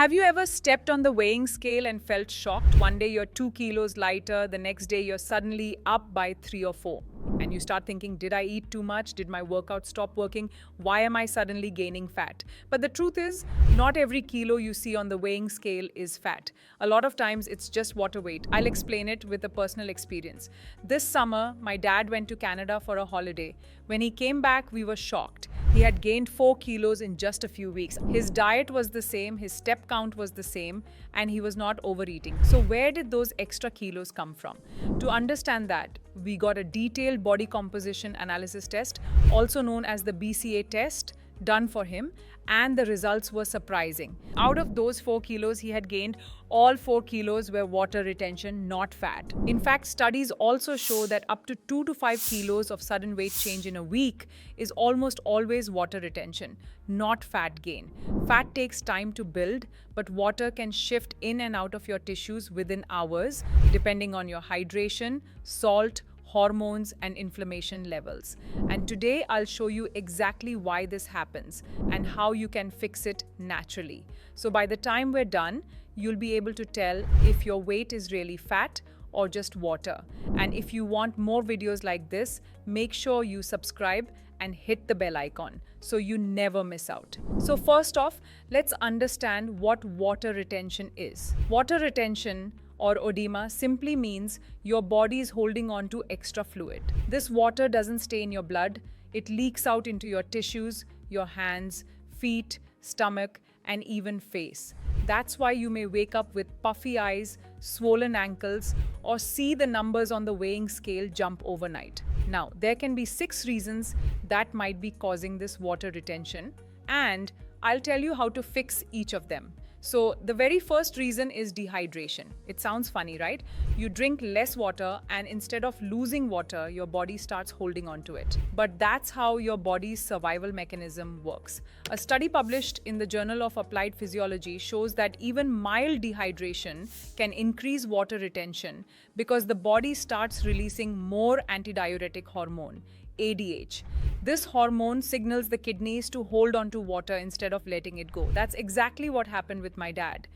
Have you ever stepped on the weighing scale and felt shocked? One day you're 2 kilos lighter, the next day you're suddenly up by 3 or 4. And you start thinking, did I eat too much? Did my workout stop working? Why am I suddenly gaining fat? But the truth is, not every kilo you see on the weighing scale is fat. A lot of times it's just water weight. I'll explain it with a personal experience. This summer, my dad went to Canada for a holiday. When he came back, we were shocked. He had gained 4 kilos in just a few weeks. His diet was the same, his step count was the same, and he was not overeating. So, where did those extra kilos come from? To understand that, we got a detailed body composition analysis test, also known as the BCA test, done for him, and the results were surprising. Out of those 4 kilos he had gained, all 4 kilos were water retention, not fat. In fact, studies also show that up to 2 to 5 kilos of sudden weight change in a week is almost always water retention, not fat gain. Fat takes time to build, but water can shift in and out of your tissues within hours, depending on your hydration, salt, hormones, and inflammation levels. And today I'll show you exactly why this happens and how you can fix it naturally. So by the time we're done, you'll be able to tell if your weight is really fat or just water. And if you want more videos like this, make sure you subscribe and hit the bell icon so you never miss out. So first off, let's understand what water retention is. Water retention or edema simply means your body is holding on to extra fluid. This water doesn't stay in your blood, it leaks out into your tissues, your hands, feet, stomach, and even face. That's why you may wake up with puffy eyes, swollen ankles, or see the numbers on the weighing scale jump overnight. Now, there can be 6 reasons that might be causing this water retention, and I'll tell you how to fix each of them. So the very first reason is dehydration. It sounds funny, right? You drink less water and instead of losing water, your body starts holding on to it. But that's how your body's survival mechanism works. A study published in the Journal of Applied Physiology shows that even mild dehydration can increase water retention because the body starts releasing more antidiuretic hormone, ADH. This hormone signals the kidneys to hold on to water instead of letting it go. That's exactly what happened with my dad.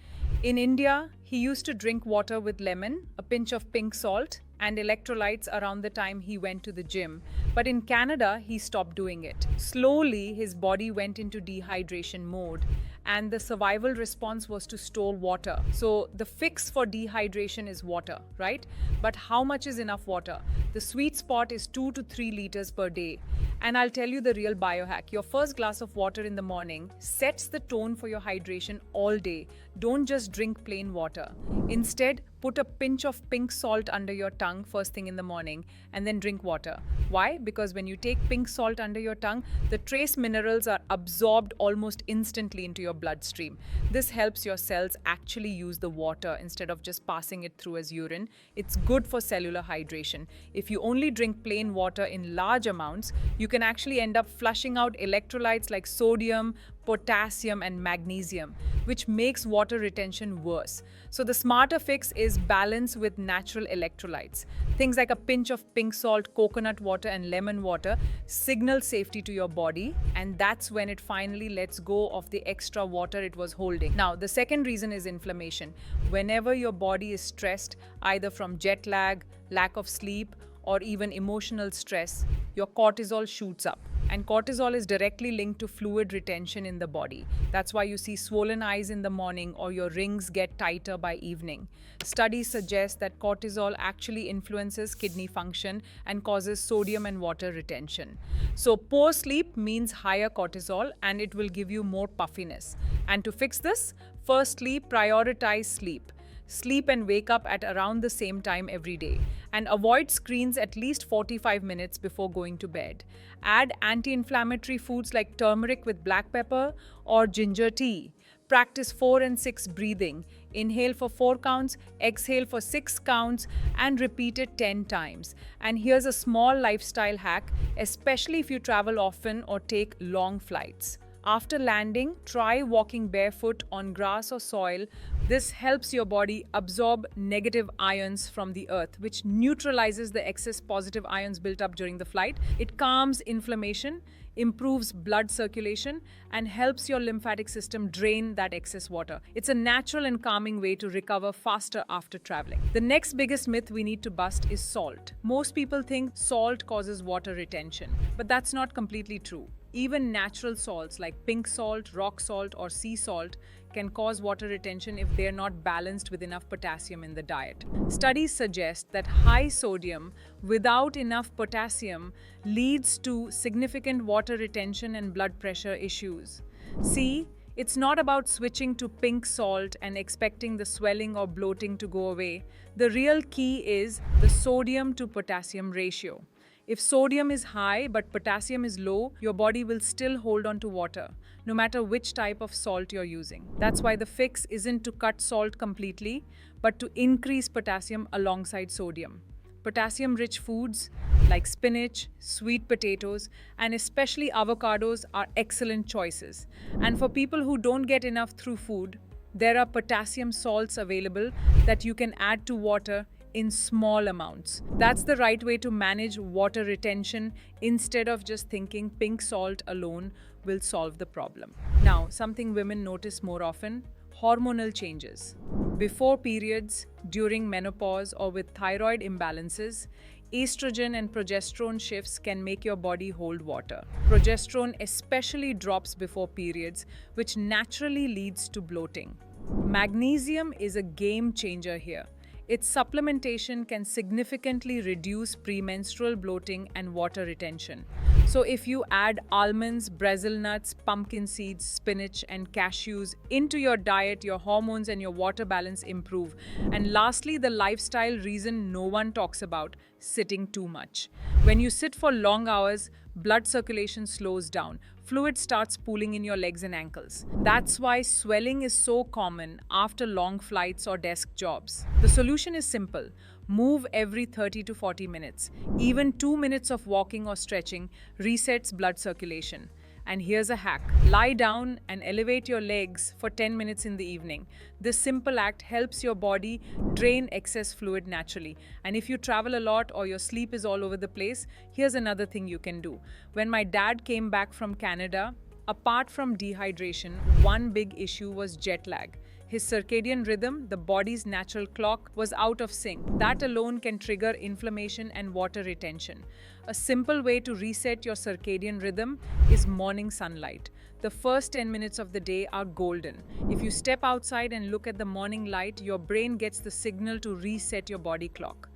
In India, he used to drink water with lemon, a pinch of pink salt, and electrolytes around the time he went to the gym. But in Canada, he stopped doing it. Slowly, his body went into dehydration mode, and the survival response was to store water. So the fix for dehydration is water, right? But how much is enough water? The sweet spot is 2 to 3 liters per day. And I'll tell you the real biohack. Your first glass of water in the morning sets the tone for your hydration all day. Don't just drink plain water. Instead, put a pinch of pink salt under your tongue first thing in the morning and then drink water. Why? Because when you take pink salt under your tongue, the trace minerals are absorbed almost instantly into your bloodstream. This helps your cells actually use the water instead of just passing it through as urine. It's good for cellular hydration. If you only drink plain water in large amounts, you can actually end up flushing out electrolytes like sodium, potassium, and magnesium, which makes water retention worse. So the smarter fix is balance with natural electrolytes. Things like a pinch of pink salt, coconut water, and lemon water signal safety to your body, and that's when it finally lets go of the extra water it was holding. Now, the second reason is inflammation. Whenever your body is stressed, either from jet lag, lack of sleep, or even emotional stress, your cortisol shoots up. And cortisol is directly linked to fluid retention in the body. That's why you see swollen eyes in the morning or your rings get tighter by evening. Studies suggest that cortisol actually influences kidney function and causes sodium and water retention. So poor sleep means higher cortisol and it will give you more puffiness. And to fix this, firstly, prioritize sleep. Sleep and wake up at around the same time every day. And avoid screens at least 45 minutes before going to bed. Add anti-inflammatory foods like turmeric with black pepper or ginger tea. Practice 4 and 6 breathing. Inhale for 4 counts, exhale for 6 counts, and repeat it 10 times. And here's a small lifestyle hack, especially if you travel often or take long flights. After landing, try walking barefoot on grass or soil. This helps your body absorb negative ions from the earth, which neutralizes the excess positive ions built up during the flight. It calms inflammation, improves blood circulation, and helps your lymphatic system drain that excess water. It's a natural and calming way to recover faster after traveling. The next biggest myth we need to bust is salt. Most people think salt causes water retention, but that's not completely true. Even natural salts like pink salt, rock salt, or sea salt can cause water retention if they are not balanced with enough potassium in the diet. Studies suggest that high sodium without enough potassium leads to significant water retention and blood pressure issues. See, it's not about switching to pink salt and expecting the swelling or bloating to go away. The real key is the sodium to potassium ratio. If sodium is high but potassium is low, your body will still hold on to water, no matter which type of salt you're using. That's why the fix isn't to cut salt completely, but to increase potassium alongside sodium. Potassium-rich foods like spinach, sweet potatoes, and especially avocados are excellent choices. And for people who don't get enough through food, there are potassium salts available that you can add to water in small amounts. That's the right way to manage water retention instead of just thinking pink salt alone will solve the problem. Now, something women notice more often: hormonal changes. Before periods, during menopause, or with thyroid imbalances, estrogen and progesterone shifts can make your body hold water. Progesterone especially drops before periods, which naturally leads to bloating. Magnesium is a game changer here. Its supplementation can significantly reduce premenstrual bloating and water retention. So if you add almonds, Brazil nuts, pumpkin seeds, spinach, and cashews into your diet, your hormones and your water balance improve. And lastly, the lifestyle reason no one talks about: sitting too much. When you sit for long hours, blood circulation slows down. Fluid starts pooling in your legs and ankles. That's why swelling is so common after long flights or desk jobs. The solution is simple. Move every 30 to 40 minutes. Even 2 minutes of walking or stretching resets blood circulation. And here's a hack: lie down and elevate your legs for 10 minutes in the evening. This simple act helps your body drain excess fluid naturally. And if you travel a lot or your sleep is all over the place, here's another thing you can do. When my dad came back from Canada, apart from dehydration, one big issue was jet lag. His circadian rhythm, the body's natural clock, was out of sync. That alone can trigger inflammation and water retention. A simple way to reset your circadian rhythm is morning sunlight. The first 10 minutes of the day are golden. If you step outside and look at the morning light, your brain gets the signal to reset your body clock.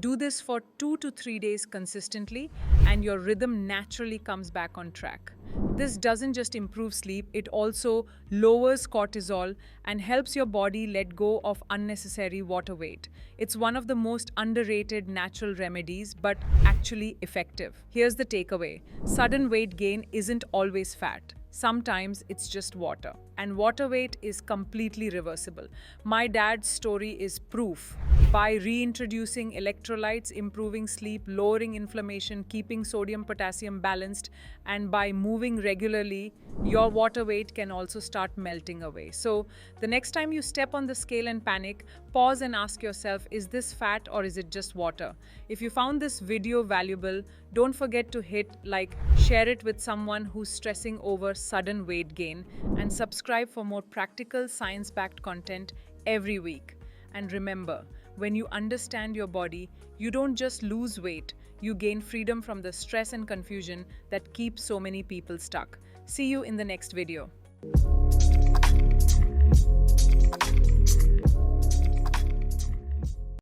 Do this for 2 to 3 days consistently, and your rhythm naturally comes back on track. This doesn't just improve sleep, it also lowers cortisol and helps your body let go of unnecessary water weight. It's one of the most underrated natural remedies, but actually effective. Here's the takeaway: sudden weight gain isn't always fat. Sometimes it's just water. And water weight is completely reversible. My dad's story is proof. By reintroducing electrolytes, improving sleep, lowering inflammation, keeping sodium-potassium balanced, and by moving regularly, your water weight can also start melting away. So the next time you step on the scale and panic, pause and ask yourself, is this fat or is it just water? If you found this video valuable, don't forget to hit like, share it with someone who's stressing over sudden weight gain, and subscribe for more practical, science-backed content every week. And remember, when you understand your body, you don't just lose weight, you gain freedom from the stress and confusion that keeps so many people stuck. See you in the next video.